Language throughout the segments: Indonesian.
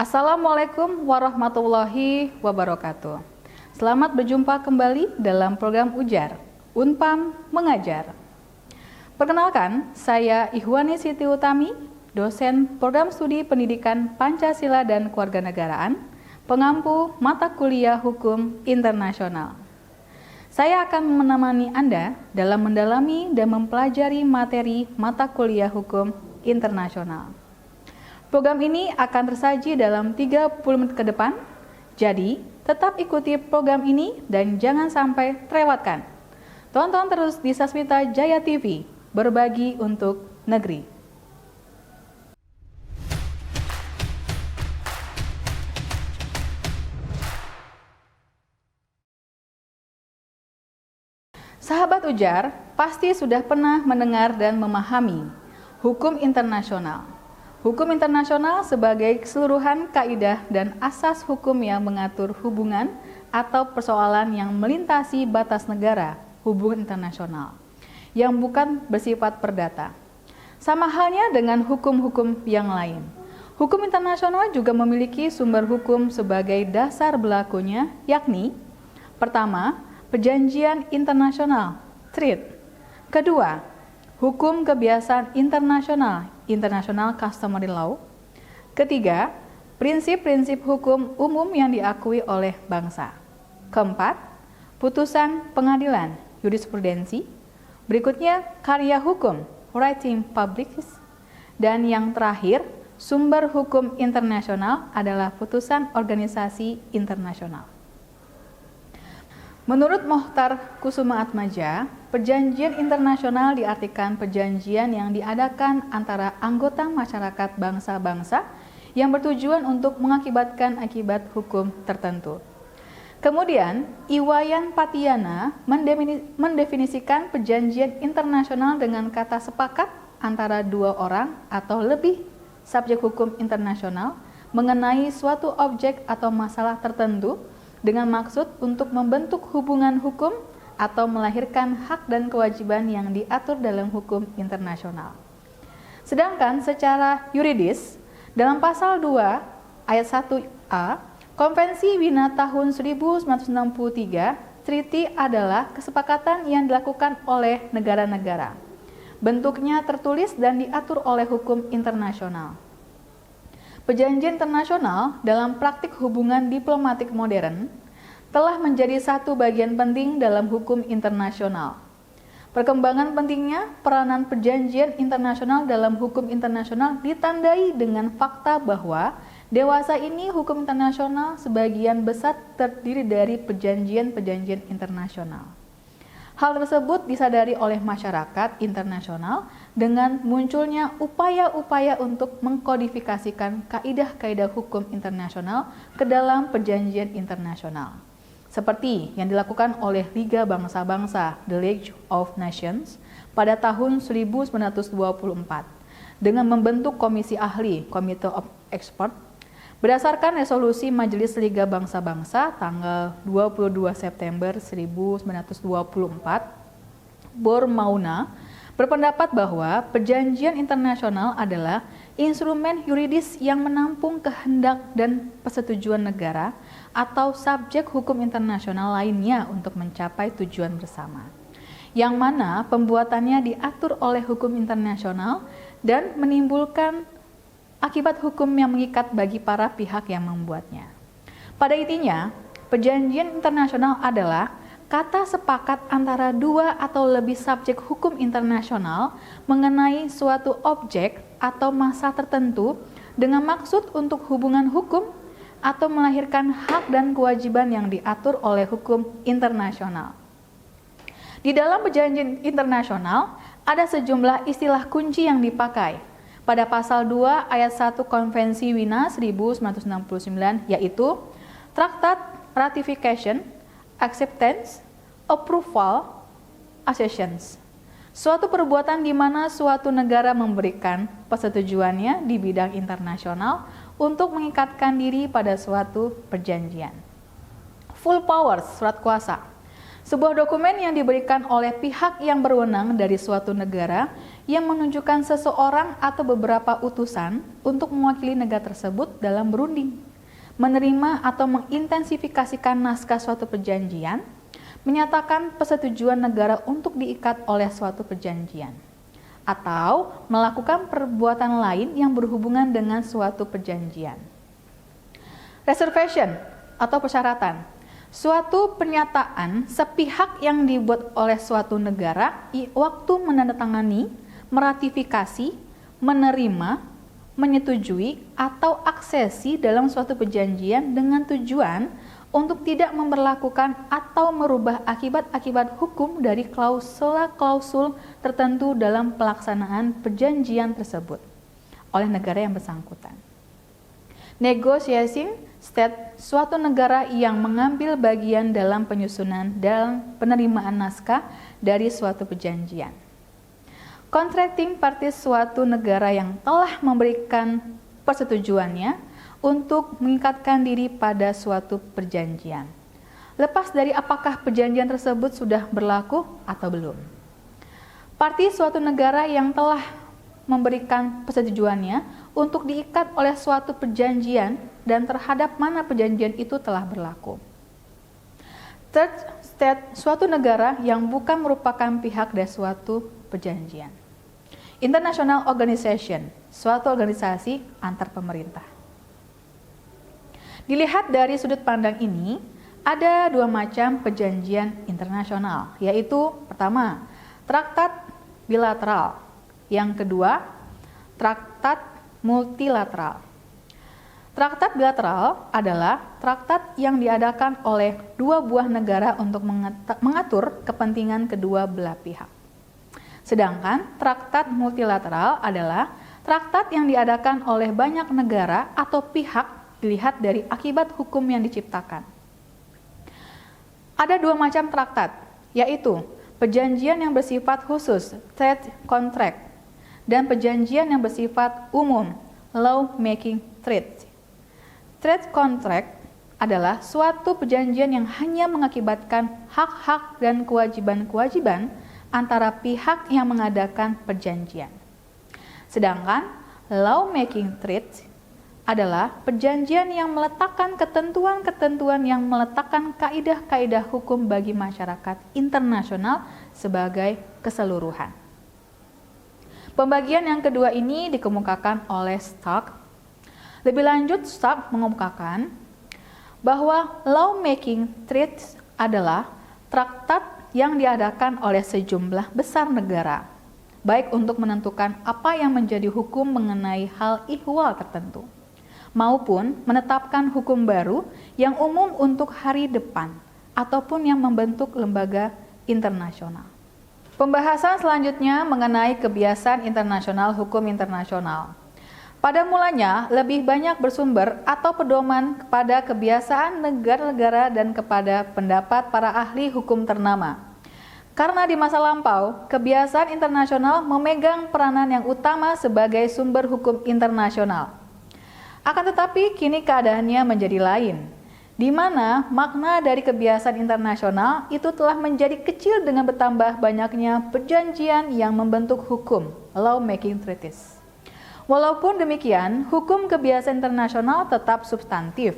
Assalamualaikum warahmatullahi wabarakatuh. Selamat berjumpa kembali dalam program Ujar, Unpam Mengajar. Perkenalkan, saya Ihwani Siti Utami, dosen Program Studi Pendidikan Pancasila dan Kewarganegaraan, pengampu mata kuliah Hukum Internasional. Saya akan menemani Anda dalam mendalami dan mempelajari materi mata kuliah Hukum Internasional. Program ini akan tersaji dalam 30 menit ke depan, jadi tetap ikuti program ini dan jangan sampai terlewatkan. Tonton terus di Sasmita Jaya TV, berbagi untuk negeri. Sahabat Ujar pasti sudah pernah mendengar dan memahami hukum internasional. Hukum internasional sebagai keseluruhan kaidah dan asas hukum yang mengatur hubungan atau persoalan yang melintasi batas negara, hubungan internasional, yang bukan bersifat perdata. Sama halnya dengan hukum-hukum yang lain. Hukum internasional juga memiliki sumber hukum sebagai dasar berlakunya, yakni pertama, Perjanjian Internasional, treaty. Kedua, hukum kebiasaan internasional, international customary law. Ketiga, prinsip-prinsip hukum umum yang diakui oleh bangsa. Keempat, putusan pengadilan, jurisprudensi. Berikutnya, karya hukum, writing publics. Dan yang terakhir, sumber hukum internasional adalah putusan organisasi internasional. Menurut Mohtar Kusumaatmadja, perjanjian internasional diartikan perjanjian yang diadakan antara anggota masyarakat bangsa-bangsa yang bertujuan untuk mengakibatkan akibat hukum tertentu. Kemudian, Iwayan Patiana mendefinisikan perjanjian internasional dengan kata sepakat antara dua orang atau lebih subjek hukum internasional mengenai suatu objek atau masalah tertentu dengan maksud untuk membentuk hubungan hukum atau melahirkan hak dan kewajiban yang diatur dalam hukum internasional. Sedangkan secara yuridis, dalam pasal 2 ayat 1A, Konvensi Wina tahun 1963, treaty adalah kesepakatan yang dilakukan oleh negara-negara. Bentuknya tertulis dan diatur oleh hukum internasional. Perjanjian internasional dalam praktik hubungan diplomatik modern telah menjadi satu bagian penting dalam hukum internasional. Perkembangan pentingnya peranan perjanjian internasional dalam hukum internasional ditandai dengan fakta bahwa dewasa ini hukum internasional sebagian besar terdiri dari perjanjian-perjanjian internasional. Hal tersebut disadari oleh masyarakat internasional dengan munculnya upaya-upaya untuk mengkodifikasikan kaidah-kaidah hukum internasional ke dalam perjanjian internasional. Seperti yang dilakukan oleh Liga Bangsa-Bangsa, The League of Nations, pada tahun 1924 dengan membentuk komisi ahli, Committee of Experts, berdasarkan resolusi Majelis Liga Bangsa-Bangsa tanggal 22 September 1924, Bormauna berpendapat bahwa perjanjian internasional adalah instrumen yuridis yang menampung kehendak dan persetujuan negara atau subjek hukum internasional lainnya untuk mencapai tujuan bersama, yang mana pembuatannya diatur oleh hukum internasional dan menimbulkan akibat hukum yang mengikat bagi para pihak yang membuatnya. Pada intinya, perjanjian internasional adalah kata sepakat antara dua atau lebih subjek hukum internasional mengenai suatu objek atau masa tertentu dengan maksud untuk hubungan hukum atau melahirkan hak dan kewajiban yang diatur oleh hukum internasional. Di dalam perjanjian internasional, ada sejumlah istilah kunci yang dipakai pada pasal 2 ayat 1 Konvensi Wina 1969, yaitu Traktat Ratification, Acceptance, Approval, Accessions. Suatu perbuatan di mana suatu negara memberikan persetujuannya di bidang internasional untuk mengikatkan diri pada suatu perjanjian. Full powers, surat kuasa. Sebuah dokumen yang diberikan oleh pihak yang berwenang dari suatu negara yang menunjukkan seseorang atau beberapa utusan untuk mewakili negara tersebut dalam berunding, menerima atau mengintensifikasikan naskah suatu perjanjian, menyatakan persetujuan negara untuk diikat oleh suatu perjanjian, atau melakukan perbuatan lain yang berhubungan dengan suatu perjanjian. Reservation atau persyaratan, suatu pernyataan sepihak yang dibuat oleh suatu negara waktu menandatangani, meratifikasi, menerima, menyetujui, atau aksesi dalam suatu perjanjian dengan tujuan untuk tidak memberlakukan atau merubah akibat-akibat hukum dari klausul tertentu dalam pelaksanaan perjanjian tersebut oleh negara yang bersangkutan. Negotiating state, suatu negara yang mengambil bagian dalam penyusunan dan penerimaan naskah dari suatu perjanjian. Contracting parties, suatu negara yang telah memberikan persetujuannya untuk mengikatkan diri pada suatu perjanjian, lepas dari apakah perjanjian tersebut sudah berlaku atau belum. Parti, suatu negara yang telah memberikan persetujuannya untuk diikat oleh suatu perjanjian dan terhadap mana perjanjian itu telah berlaku. Third state, suatu negara yang bukan merupakan pihak dari suatu perjanjian. International organization, suatu organisasi antar pemerintah. Dilihat dari sudut pandang ini, ada dua macam perjanjian internasional, yaitu pertama, traktat bilateral, yang kedua, traktat multilateral. Traktat bilateral adalah traktat yang diadakan oleh dua buah negara untuk mengatur kepentingan kedua belah pihak. Sedangkan traktat multilateral adalah traktat yang diadakan oleh banyak negara atau pihak dilihat dari akibat hukum yang diciptakan. Ada dua macam traktat, yaitu perjanjian yang bersifat khusus, trade contract, dan perjanjian yang bersifat umum, law-making treaty. Trade contract adalah suatu perjanjian yang hanya mengakibatkan hak-hak dan kewajiban-kewajiban antara pihak yang mengadakan perjanjian. Sedangkan law-making treaty adalah perjanjian yang meletakkan ketentuan-ketentuan yang meletakkan kaidah-kaidah hukum bagi masyarakat internasional sebagai keseluruhan. Pembagian yang kedua ini dikemukakan oleh Stark. Lebih lanjut, Stark mengemukakan bahwa law-making treaties adalah traktat yang diadakan oleh sejumlah besar negara, baik untuk menentukan apa yang menjadi hukum mengenai hal ihwal tertentu, maupun menetapkan hukum baru yang umum untuk hari depan, ataupun yang membentuk lembaga internasional. Pembahasan selanjutnya mengenai kebiasaan internasional hukum internasional. Pada mulanya, lebih banyak bersumber atau pedoman kepada kebiasaan negara-negara dan kepada pendapat para ahli hukum ternama. Karena di masa lampau, kebiasaan internasional memegang peranan yang utama sebagai sumber hukum internasional. Akan tetapi, kini keadaannya menjadi lain, di mana makna dari kebiasaan internasional itu telah menjadi kecil dengan bertambah banyaknya perjanjian yang membentuk hukum, law-making treaties. Walaupun demikian, hukum kebiasaan internasional tetap substantif,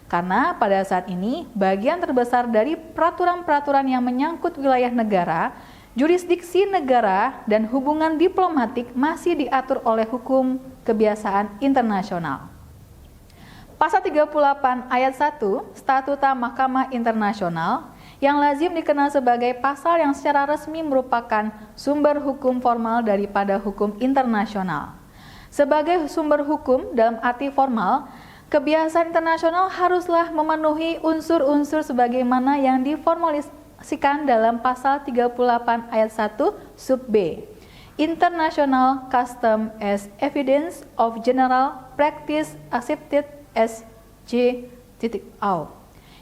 karena pada saat ini bagian terbesar dari peraturan-peraturan yang menyangkut wilayah negara, jurisdiksi negara, dan hubungan diplomatik masih diatur oleh hukum kebiasaan internasional. Pasal 38 ayat 1 Statuta Mahkamah Internasional yang lazim dikenal sebagai pasal yang secara resmi merupakan sumber hukum formal daripada hukum internasional. Sebagai sumber hukum dalam arti formal, kebiasaan internasional haruslah memenuhi unsur-unsur sebagaimana yang diformulasikan dalam pasal 38 ayat 1 sub B. International custom as evidence of general practice accepted as J.A.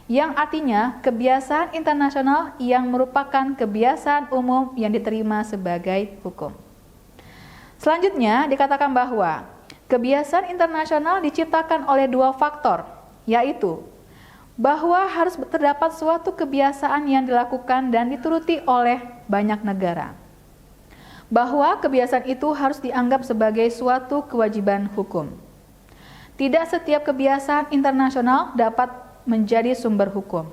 yang artinya kebiasaan internasional yang merupakan kebiasaan umum yang diterima sebagai hukum. Selanjutnya dikatakan bahwa kebiasaan internasional diciptakan oleh dua faktor, yaitu bahwa harus terdapat suatu kebiasaan yang dilakukan dan dituruti oleh banyak negara. bahwa kebiasaan itu harus dianggap sebagai suatu kewajiban hukum. Tidak setiap kebiasaan internasional dapat menjadi sumber hukum.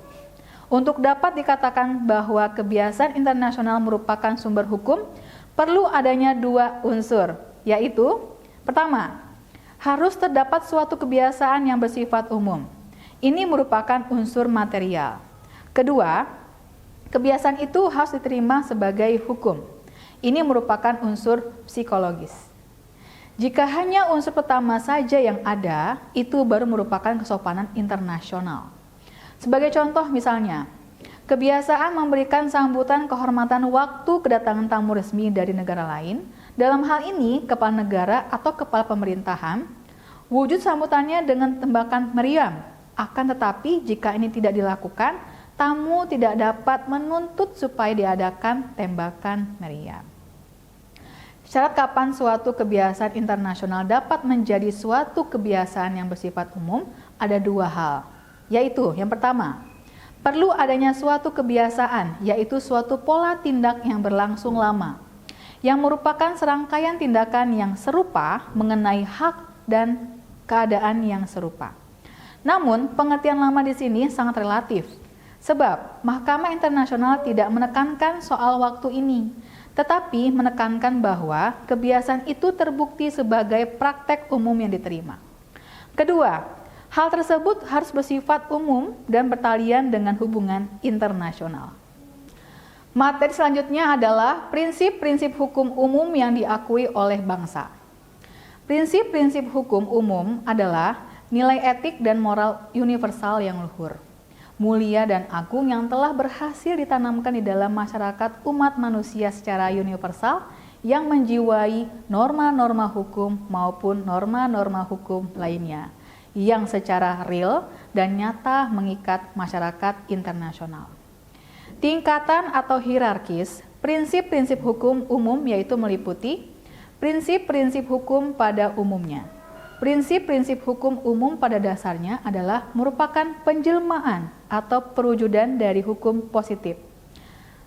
Untuk dapat dikatakan bahwa kebiasaan internasional merupakan sumber hukum, perlu adanya dua unsur, yaitu pertama, harus terdapat suatu kebiasaan yang bersifat umum. Ini merupakan unsur material. Kedua, kebiasaan itu harus diterima sebagai hukum. Ini merupakan unsur psikologis. Jika hanya unsur pertama saja yang ada, itu baru merupakan kesopanan internasional. Sebagai contoh misalnya, kebiasaan memberikan sambutan kehormatan waktu kedatangan tamu resmi dari negara lain, dalam hal ini kepala negara atau kepala pemerintahan, wujud sambutannya dengan tembakan meriam. Akan tetapi jika ini tidak dilakukan, tamu tidak dapat menuntut supaya diadakan tembakan meriam. Syarat kapan suatu kebiasaan internasional dapat menjadi suatu kebiasaan yang bersifat umum ada dua hal, yaitu yang pertama, perlu adanya suatu kebiasaan, yaitu suatu pola tindak yang berlangsung lama, yang merupakan serangkaian tindakan yang serupa mengenai hak dan keadaan yang serupa. Namun, pengertian lama di sini sangat relatif, sebab Mahkamah Internasional tidak menekankan soal waktu ini, tetapi menekankan bahwa kebiasaan itu terbukti sebagai praktek umum yang diterima. Kedua, hal tersebut harus bersifat umum dan bertalian dengan hubungan internasional. Materi selanjutnya adalah prinsip-prinsip hukum umum yang diakui oleh bangsa. Prinsip-prinsip hukum umum adalah nilai etik dan moral universal yang luhur, mulia dan agung yang telah berhasil ditanamkan di dalam masyarakat umat manusia secara universal yang menjiwai norma-norma hukum maupun norma-norma hukum lainnya yang secara real dan nyata mengikat masyarakat internasional. Tingkatan atau hierarkis prinsip-prinsip hukum umum yaitu meliputi prinsip-prinsip hukum pada umumnya. Prinsip-prinsip hukum umum pada dasarnya adalah merupakan penjelmaan atau perwujudan dari hukum positif,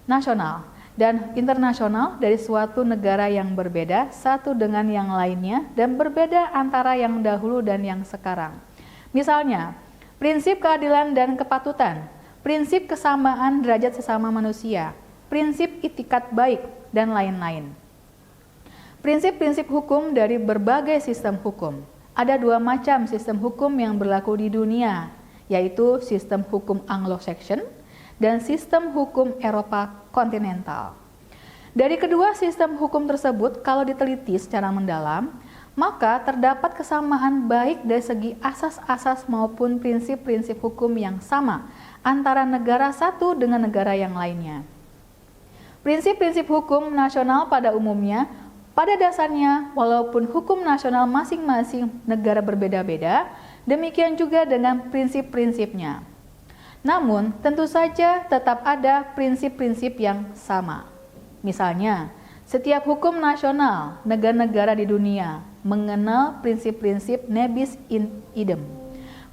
nasional, dan internasional dari suatu negara yang berbeda satu dengan yang lainnya dan berbeda antara yang dahulu dan yang sekarang. Misalnya, prinsip keadilan dan kepatutan, prinsip kesamaan derajat sesama manusia, prinsip itikat baik, dan lain-lain. Prinsip-prinsip hukum dari berbagai sistem hukum. Ada dua macam sistem hukum yang berlaku di dunia, yaitu sistem hukum Anglo-Saxon dan sistem hukum Eropa kontinental. Dari kedua sistem hukum tersebut, kalau diteliti secara mendalam, maka terdapat kesamaan baik dari segi asas-asas maupun prinsip-prinsip hukum yang sama antara negara satu dengan negara yang lainnya. Prinsip-prinsip hukum nasional pada umumnya, pada dasarnya, walaupun hukum nasional masing-masing negara berbeda-beda, demikian juga dengan prinsip-prinsipnya. Namun, tentu saja tetap ada prinsip-prinsip yang sama. Misalnya, setiap hukum nasional negara-negara di dunia mengenal prinsip-prinsip nebis in idem,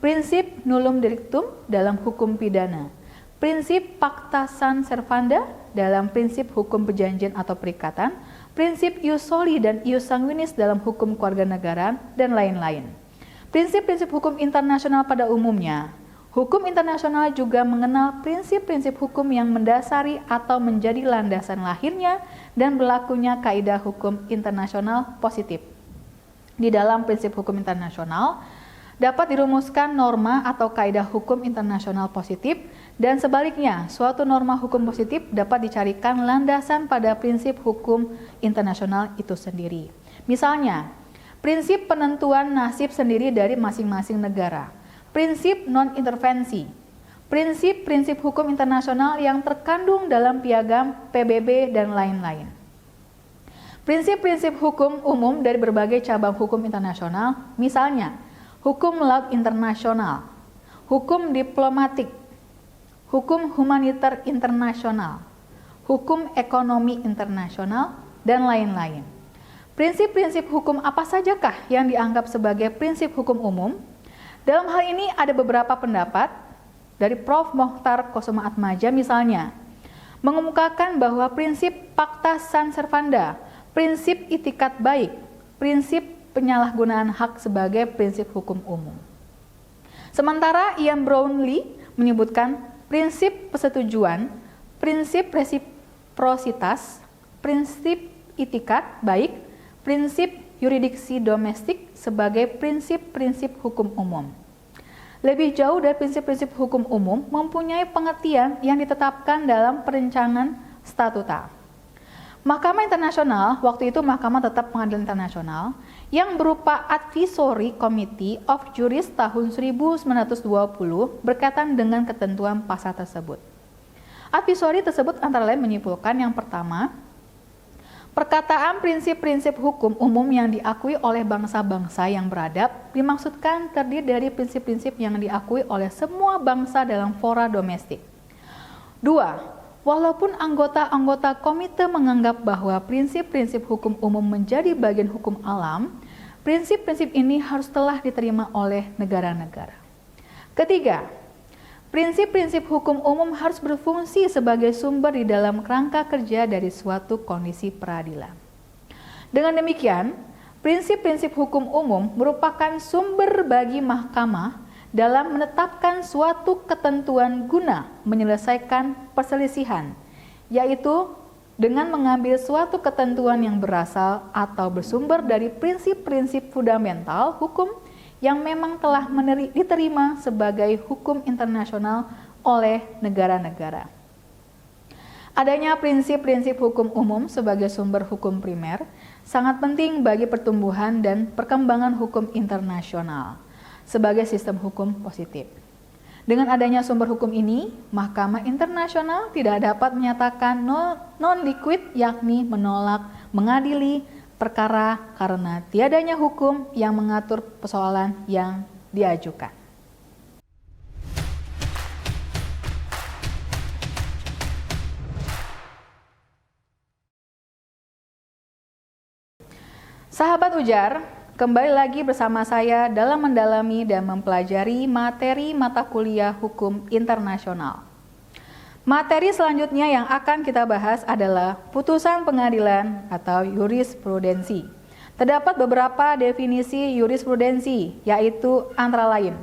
prinsip nullum delictum dalam hukum pidana, prinsip pacta sunt servanda dalam prinsip hukum perjanjian atau perikatan, prinsip ius soli dan ius sanguinis dalam hukum kewarganegaraan, dan lain-lain. Prinsip-prinsip hukum internasional pada umumnya, hukum internasional juga mengenal prinsip-prinsip hukum yang mendasari atau menjadi landasan lahirnya dan berlakunya kaidah hukum internasional positif. Di dalam prinsip hukum internasional, dapat dirumuskan norma atau kaidah hukum internasional positif, dan sebaliknya, suatu norma hukum positif dapat dicarikan landasan pada prinsip hukum internasional itu sendiri. Misalnya, prinsip penentuan nasib sendiri dari masing-masing negara, prinsip non-intervensi, prinsip-prinsip hukum internasional yang terkandung dalam piagam PBB, dan lain-lain. Prinsip-prinsip hukum umum dari berbagai cabang hukum internasional, misalnya, hukum laut internasional, hukum diplomatik, hukum humaniter internasional, hukum ekonomi internasional, dan lain-lain. Prinsip-prinsip hukum apa sajakah yang dianggap sebagai prinsip hukum umum? Dalam hal ini ada beberapa pendapat dari Prof. Mokhtar Kosumaatmadja misalnya, mengemukakan bahwa prinsip pacta sunt servanda, prinsip itikat baik, prinsip penyalahgunaan hak sebagai prinsip hukum umum. Sementara Ian Brownlee menyebutkan prinsip persetujuan, prinsip resiprositas, prinsip itikat baik, prinsip yuridiksi domestik sebagai prinsip-prinsip hukum umum. Lebih jauh dari prinsip-prinsip hukum umum mempunyai pengertian yang ditetapkan dalam perencanaan statuta. Mahkamah Internasional, waktu itu Mahkamah Tetap Pengadilan Internasional, yang berupa Advisory Committee of Jurists tahun 1920 berkaitan dengan ketentuan pasal tersebut. Advisory tersebut antara lain menyimpulkan yang pertama, perkataan prinsip-prinsip hukum umum yang diakui oleh bangsa-bangsa yang beradab dimaksudkan terdiri dari prinsip-prinsip yang diakui oleh semua bangsa dalam fora domestik. 2. Walaupun anggota-anggota komite menganggap bahwa prinsip-prinsip hukum umum menjadi bagian hukum alam, prinsip-prinsip ini harus telah diterima oleh negara-negara. Ketiga, prinsip-prinsip hukum umum harus berfungsi sebagai sumber di dalam kerangka kerja dari suatu kondisi peradilan. Dengan demikian, prinsip-prinsip hukum umum merupakan sumber bagi mahkamah dalam menetapkan suatu ketentuan guna menyelesaikan perselisihan, yaitu dengan mengambil suatu ketentuan yang berasal atau bersumber dari prinsip-prinsip fundamental hukum yang memang telah diterima sebagai hukum internasional oleh negara-negara. Adanya prinsip-prinsip hukum umum sebagai sumber hukum primer sangat penting bagi pertumbuhan dan perkembangan hukum internasional sebagai sistem hukum positif. Dengan adanya sumber hukum ini, Mahkamah Internasional tidak dapat menyatakan non-liquid, yakni menolak mengadili perkara karena tiadanya hukum yang mengatur persoalan yang diajukan. Sahabat Ujar, kembali lagi bersama saya dalam mendalami dan mempelajari materi mata kuliah hukum internasional. Materi selanjutnya yang akan kita bahas adalah putusan pengadilan atau jurisprudensi. Terdapat beberapa definisi jurisprudensi, yaitu antara lain.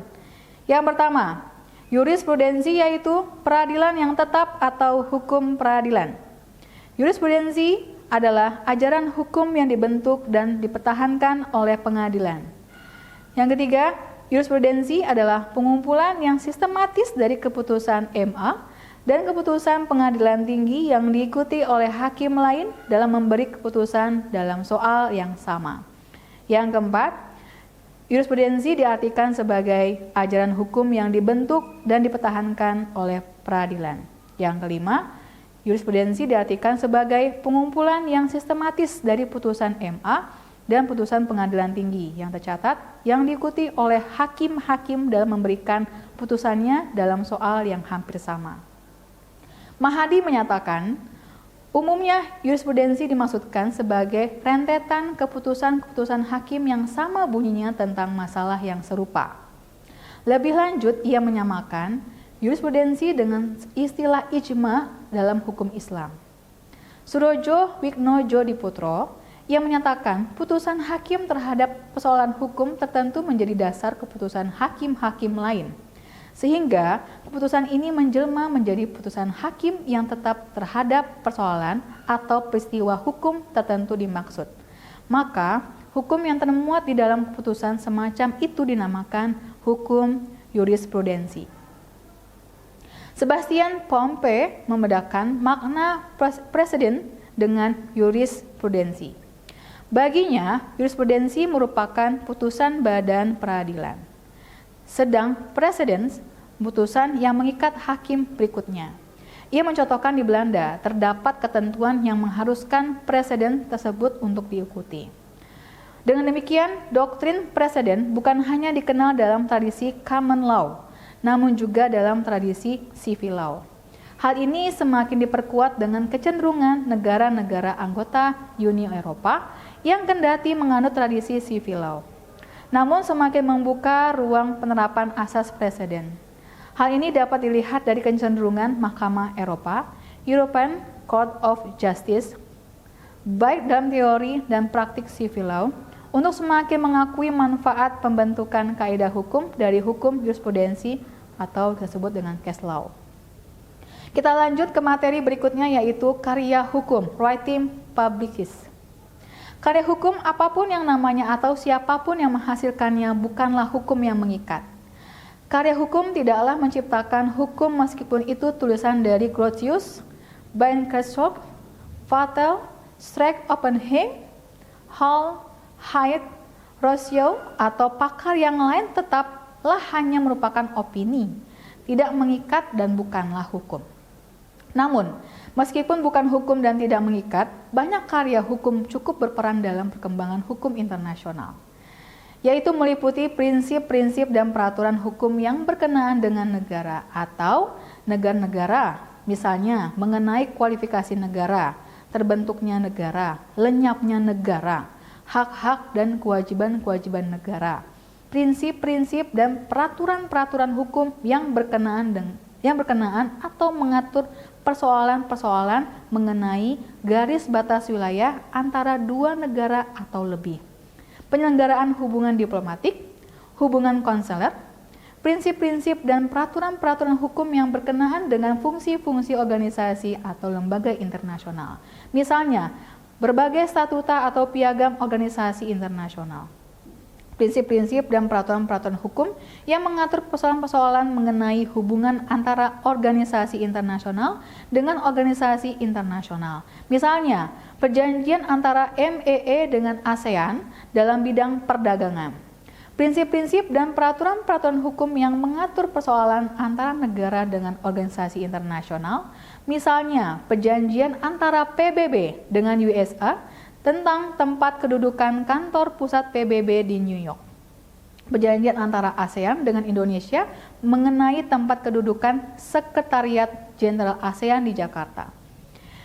Yang pertama, jurisprudensi yaitu peradilan yang tetap atau hukum peradilan. Jurisprudensi adalah ajaran hukum yang dibentuk dan dipertahankan oleh pengadilan. Yang ketiga, jurisprudensi adalah pengumpulan yang sistematis dari keputusan MA dan keputusan pengadilan tinggi yang diikuti oleh hakim lain dalam memberi keputusan dalam soal yang sama. Yang keempat, jurisprudensi diartikan sebagai ajaran hukum yang dibentuk dan dipertahankan oleh peradilan. Yang kelima, jurisprudensi diartikan sebagai pengumpulan yang sistematis dari putusan MA dan putusan pengadilan tinggi yang tercatat yang diikuti oleh hakim-hakim dalam memberikan putusannya dalam soal yang hampir sama. Mahadi menyatakan, umumnya jurisprudensi dimaksudkan sebagai rentetan keputusan-keputusan hakim yang sama bunyinya tentang masalah yang serupa. Lebih lanjut, ia menyamakan jurisprudensi dengan istilah ijma dalam hukum Islam. Surojo Wiknojodiputro yang menyatakan putusan hakim terhadap persoalan hukum tertentu menjadi dasar keputusan hakim-hakim lain, sehingga keputusan ini menjelma menjadi putusan hakim yang tetap terhadap persoalan atau peristiwa hukum tertentu dimaksud. Maka, hukum yang termuat di dalam keputusan semacam itu dinamakan hukum jurisprudensi. Sebastian Pompe membedakan makna preseden dengan jurisprudensi. Baginya, jurisprudensi merupakan putusan badan peradilan, sedang precedens putusan yang mengikat hakim berikutnya. Ia mencontohkan di Belanda terdapat ketentuan yang mengharuskan preseden tersebut untuk diikuti. Dengan demikian, doktrin preseden bukan hanya dikenal dalam tradisi common law, namun juga dalam tradisi civil law. Hal ini semakin diperkuat dengan kecenderungan negara-negara anggota Uni Eropa yang kendati menganut tradisi civil law, namun semakin membuka ruang penerapan asas preseden. Hal ini dapat dilihat dari kecenderungan Mahkamah Eropa, European Court of Justice, baik dalam teori dan praktik civil law, untuk semakin mengakui manfaat pembentukan kaidah hukum dari hukum jurisprudensi atau disebut dengan case law. Kita lanjut ke materi berikutnya, yaitu karya hukum, writing publicis. Karya hukum apapun yang namanya atau siapapun yang menghasilkannya bukanlah hukum yang mengikat. Karya hukum tidaklah menciptakan hukum meskipun itu tulisan dari Grotius, Bancroft, Vattel, Streeck, Oppenheim, Hall, Hyde, Rousseau, atau pakar yang lain tetaplah hanya merupakan opini, tidak mengikat dan bukanlah hukum. Namun, meskipun bukan hukum dan tidak mengikat, banyak karya hukum cukup berperan dalam perkembangan hukum internasional, yaitu meliputi prinsip-prinsip dan peraturan hukum yang berkenaan dengan negara atau negara-negara, misalnya mengenai kualifikasi negara, terbentuknya negara, lenyapnya negara, hak-hak dan kewajiban-kewajiban negara, prinsip-prinsip dan peraturan-peraturan hukum yang berkenaan atau mengatur persoalan-persoalan mengenai garis batas wilayah antara dua negara atau lebih, penyelenggaraan hubungan diplomatik, hubungan konsuler, prinsip-prinsip dan peraturan-peraturan hukum yang berkenaan dengan fungsi-fungsi organisasi atau lembaga internasional, misalnya berbagai statuta atau piagam organisasi internasional. Prinsip-prinsip dan peraturan-peraturan hukum yang mengatur persoalan-persoalan mengenai hubungan antara organisasi internasional dengan organisasi internasional. Misalnya, perjanjian antara MEE dengan ASEAN dalam bidang perdagangan. Prinsip-prinsip dan peraturan-peraturan hukum yang mengatur persoalan antara negara dengan organisasi internasional. Misalnya, perjanjian antara PBB dengan USA tentang tempat kedudukan kantor pusat PBB di New York. Perjanjian antara ASEAN dengan Indonesia mengenai tempat kedudukan Sekretariat Jenderal ASEAN di Jakarta.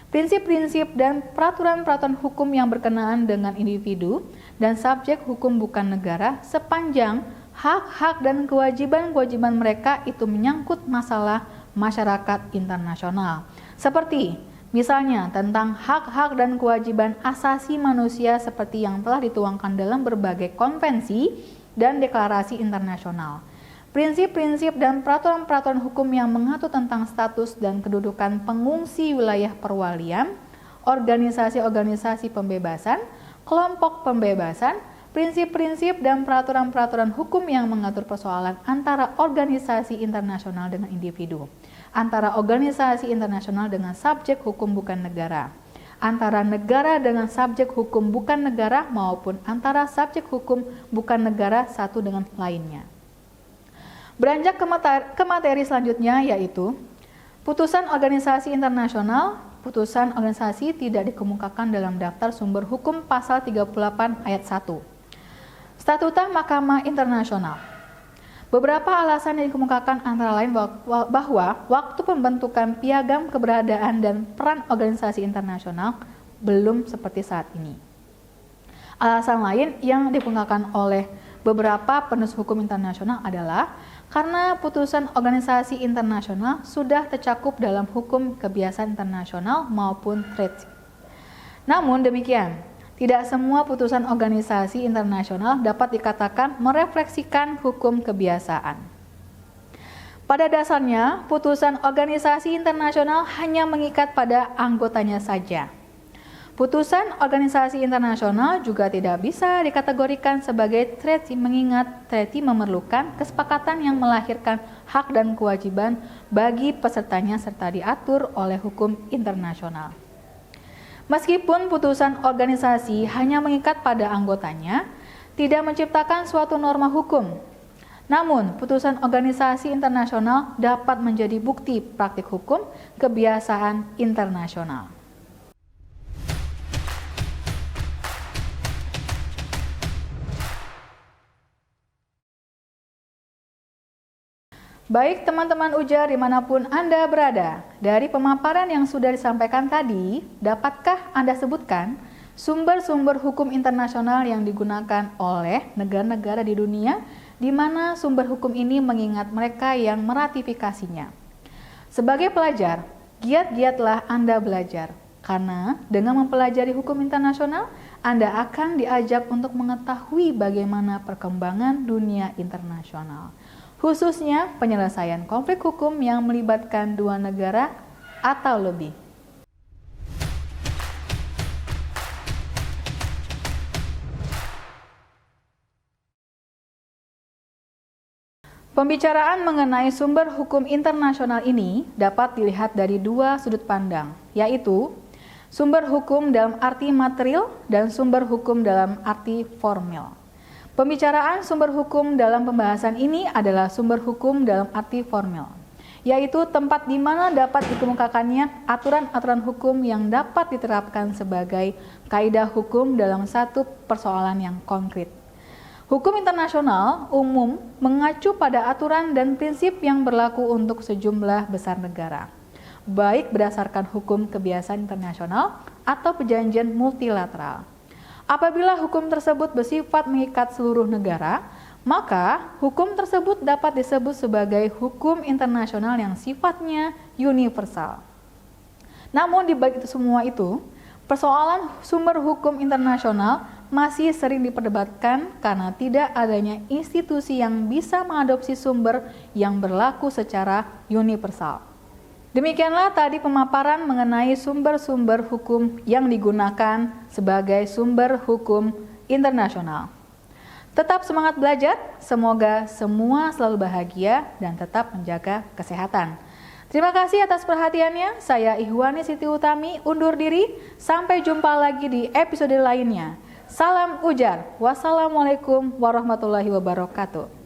Prinsip-prinsip dan peraturan-peraturan hukum yang berkenaan dengan individu dan subjek hukum bukan negara sepanjang hak-hak dan kewajiban-kewajiban mereka itu menyangkut masalah masyarakat internasional. Seperti misalnya tentang hak-hak dan kewajiban asasi manusia seperti yang telah dituangkan dalam berbagai konvensi dan deklarasi internasional. Prinsip-prinsip dan peraturan-peraturan hukum yang mengatur tentang status dan kedudukan pengungsi wilayah perwalian, organisasi-organisasi pembebasan, kelompok pembebasan, prinsip-prinsip dan peraturan-peraturan hukum yang mengatur persoalan antara organisasi internasional dengan individu, antara organisasi internasional dengan subjek hukum bukan negara, antara negara dengan subjek hukum bukan negara maupun antara subjek hukum bukan negara satu dengan lainnya. Beranjak ke materi selanjutnya, yaitu putusan organisasi internasional. Putusan organisasi tidak dikemukakan dalam daftar sumber hukum pasal 38 ayat 1. Statuta Mahkamah Internasional. Beberapa alasan yang dikemukakan antara lain bahwa waktu pembentukan piagam keberadaan dan peran organisasi internasional belum seperti saat ini. Alasan lain yang dikemukakan oleh beberapa penulis hukum internasional adalah karena putusan organisasi internasional sudah tercakup dalam hukum kebiasaan internasional maupun treaty. Namun demikian, tidak semua putusan organisasi internasional dapat dikatakan merefleksikan hukum kebiasaan. Pada dasarnya, putusan organisasi internasional hanya mengikat pada anggotanya saja. Putusan organisasi internasional juga tidak bisa dikategorikan sebagai treaty mengingat treaty memerlukan kesepakatan yang melahirkan hak dan kewajiban bagi pesertanya serta diatur oleh hukum internasional. Meskipun putusan organisasi hanya mengikat pada anggotanya, tidak menciptakan suatu norma hukum. Namun, putusan organisasi internasional dapat menjadi bukti praktik hukum kebiasaan internasional. Baik teman-teman ujar dimanapun Anda berada, dari pemaparan yang sudah disampaikan tadi, dapatkah Anda sebutkan sumber-sumber hukum internasional yang digunakan oleh negara-negara di dunia di mana sumber hukum ini mengingat mereka yang meratifikasinya? Sebagai pelajar, giat-giatlah Anda belajar, Karena dengan mempelajari hukum internasional, Anda akan diajak untuk mengetahui bagaimana perkembangan dunia internasional, khususnya penyelesaian konflik hukum yang melibatkan dua negara atau lebih. Pembicaraan mengenai sumber hukum internasional ini dapat dilihat dari dua sudut pandang, yaitu sumber hukum dalam arti material dan sumber hukum dalam arti formil. Pembicaraan sumber hukum dalam pembahasan ini adalah sumber hukum dalam arti formil, yaitu tempat di mana dapat dikemukakannya aturan-aturan hukum yang dapat diterapkan sebagai kaidah hukum dalam satu persoalan yang konkret. Hukum internasional umum mengacu pada aturan dan prinsip yang berlaku untuk sejumlah besar negara, baik berdasarkan hukum kebiasaan internasional atau perjanjian multilateral. Apabila hukum tersebut bersifat mengikat seluruh negara, maka hukum tersebut dapat disebut sebagai hukum internasional yang sifatnya universal. Namun di balik itu semua itu, persoalan sumber hukum internasional masih sering diperdebatkan karena tidak adanya institusi yang bisa mengadopsi sumber yang berlaku secara universal. Demikianlah tadi pemaparan mengenai sumber-sumber hukum yang digunakan sebagai sumber hukum internasional. Tetap semangat belajar, semoga semua selalu bahagia dan tetap menjaga kesehatan. Terima kasih atas perhatiannya. Saya Ihwani Siti Utami undur diri. Sampai jumpa lagi di episode lainnya. Salam ujar. Wassalamualaikum warahmatullahi wabarakatuh.